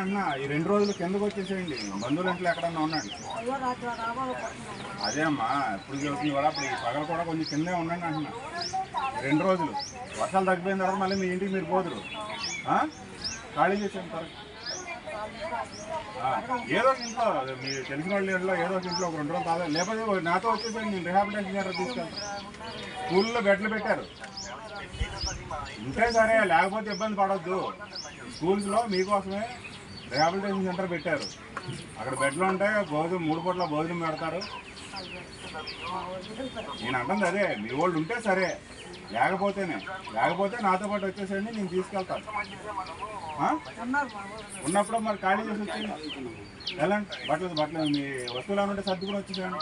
అన్న ఈ 2 రోజులు కిందకు వచ్చేసేయండి, బంధువుల ఇంట్లో ఎక్కడన్నా ఉండండి. అదే అమ్మా ఇప్పుడు చూస్తుంది కూడా, అప్పుడు పగలు కూడా కొంచెం కిందే ఉండండి అంటున్నా. 2 రోజులు వర్షాలు తగ్గిపోయిన తర్వాత మళ్ళీ మీ ఇంటికి మీరు పోదురు. ఖాళీ చేసేయండి త్వరగా. ఏదో ఇంట్లో మీరు తెలిసిన వాళ్ళ ఇంట్లో ఏదో ఒక ఇంట్లో ఒక 2 రోజులు తాగా, లేకపోతే నాతో వచ్చేసరికి నేను రిహాబిలిటేషన్ సెంటర్ తీసుకెళ్తాను. స్కూల్లో బెడ్లు పెట్టారు ఉంటే సరే, లేకపోతే ఇబ్బంది పడవద్దు. స్కూల్స్లో మీకోసమే రిహాబిలిటేషన్ సెంటర్ పెట్టారు. అక్కడ బెడ్లు ఉంటాయి, భోజనం 3 పూట్ల భోజనం పెడతారు. నేను అంటుంది అదే, మీ వాళ్ళు ఉంటే సరే, లేకపోతే నాతో పాటు వచ్చేసేయండి, నేను తీసుకెళ్తాను. ఉన్నప్పుడు మరి ఖాళీ చేసి వచ్చేయండి. వెళ్ళండి, బట్టలు మీ వస్తువులు ఏమంటే సర్దుకుని వచ్చేసేయండి.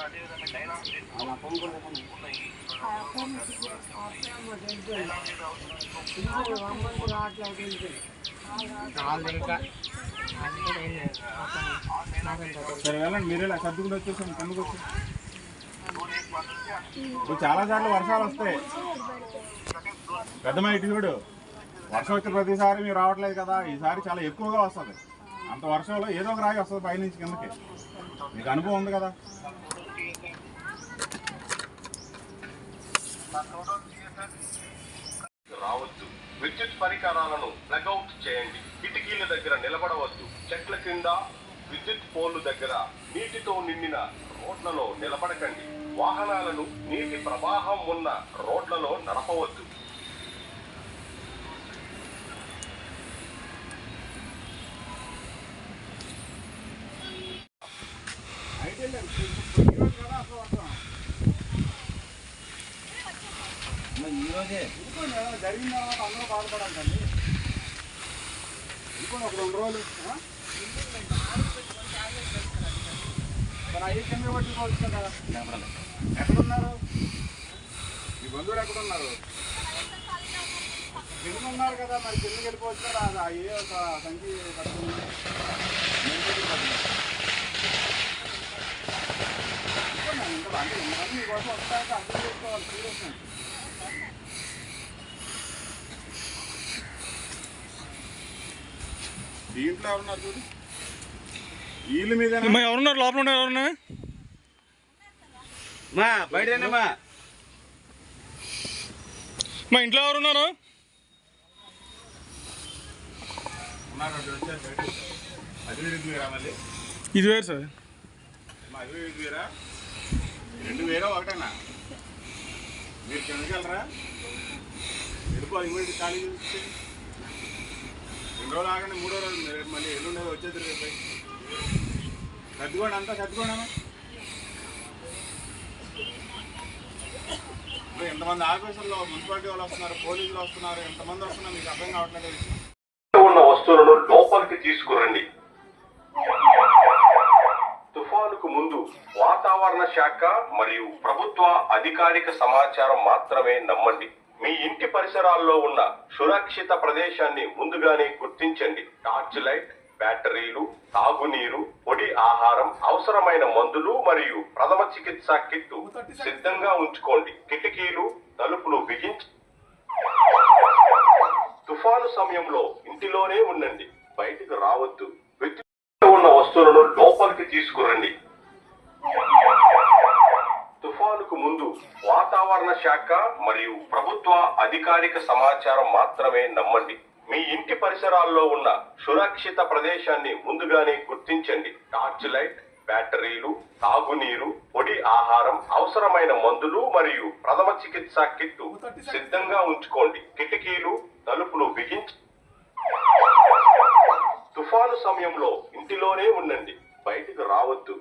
సరే వెళ్ళండి, మీరే సర్దుకుని వచ్చేసాను కిందకు వచ్చి. ఇప్పుడు చాలాసార్లు వర్షాలు వస్తాయి పెద్దమ్మ, ఇటు చూడు. వర్షం వచ్చిన ప్రతిసారి మీరు రావట్లేదు కదా, ఈసారి చాలా ఎక్కువగా వస్తుంది. అంత వర్షంలో ఏదో ఒక రాయి వస్తుంది పైనుంచి కిందకి. మీకు అనుభవం ఉంది కదా. రావద్దు. విద్యుత్ పరికరాలను ప్లగౌట్ చేయండి. కిటికీల దగ్గర నిలబడవద్దు. చెట్ల కింద, విద్యుత్ పోల్లు దగ్గర, నీటితో నిండిన రోడ్లలో నిలబడకండి. వాహనాలను నీటి ప్రవాహం ఉన్న రోడ్లలో నడపవద్దు. ఈరోజే జరిగిన తర్వాత అందరూ బాధపడాలండి. ఇప్పుడు ఒక 2 రోజులు అయ్యి కింద పట్టుకోవచ్చు కదా. ఎక్కడున్నారు మీ బంధువులు? ఎక్కడున్నారు? కింద ఉన్నారు కదా, మరి కిందకి వెళ్ళిపోవచ్చు కదా. అది అయ్యే ఒక సంఖ్య పట్టుకుని అంటే మీకోసం వస్తాక అర్థం చేసుకోవాలి. సీరియస్ దీంట్లో ఎవరున్నారు చూడు, వీళ్ళ మీద ఎవరున్నారు? లోపల ఉన్నారు ఎవరన్నా? బయటేనమ్మా. మా ఇంట్లో ఎవరున్నారు? ఇది వేరు సార్. అది వేరా, 2 వేరా ఒకటేనా? మీరు కిందకి వెళ్ళరా? వెళ్ళిపోవాలి. ఇమీడియట్ ఖాళీ చూస్తే 2 రోజులు ఆగండి. 3వ రోజు మళ్ళీ ఎల్లుండి వచ్చేది. రేపు సర్దుకోండి, అంతా సర్దుకోండమ్మా. ఇప్పుడు ఎంతమంది ఆఫీసర్లు, మున్సిపాలిటీ వాళ్ళు వస్తున్నారు, పోలీసులు వస్తున్నారు, ఎంతమంది వస్తున్నారు మీకు అర్థం కావట్లేదు. ఉన్న వస్తువులను లోపలికి తీసుకురండి. తుఫానుకు ముందు వాతావరణ శాఖ మరియు ప్రభుత్వ అధికారిక సమాచారం మాత్రమే నమ్మండి. మీ ఇంటి పరిసరాల్లో ఉన్న సురక్షిత ప్రదేశాన్ని ముందుగానే గుర్తించండి. టార్చ్ లైట్, బ్యాటరీలు, తాగునీరు, పొడి ఆహారం, అవసరమైన మందులు మరియు ప్రథమ చికిత్సా కిట్టు సిద్ధంగా ఉంచుకోండి. కిటికీలు, తలుపులు బిగించి తుఫాను సమయంలో ఇంటిలోనే ఉండండి, బయటకు రావద్దు. ఉన్న వస్తువులను లోపలికి తీసుకురండి. తుఫానుకు ముందు వాతావరణ శాఖ మరియు ప్రభుత్వ అధికారిక సమాచారం మాత్రమే నమ్మండి. మీ ఇంటి పరిసరాల్లో ఉన్న సురక్షిత ప్రదేశాన్ని ముందుగానే గుర్తించండి. టార్చ్ లైట్, బ్యాటరీలు, తాగునీరు, పొడి ఆహారం, అవసరమైన మందులు మరియు ప్రథమ చికిత్సా కిట్టు సిద్ధంగా ఉంచుకోండి. కిటికీలు, తలుపులు బిగించి తుఫాను సమయంలో ఇంటిలోనే ఉండండి, బయటకు రావద్దు.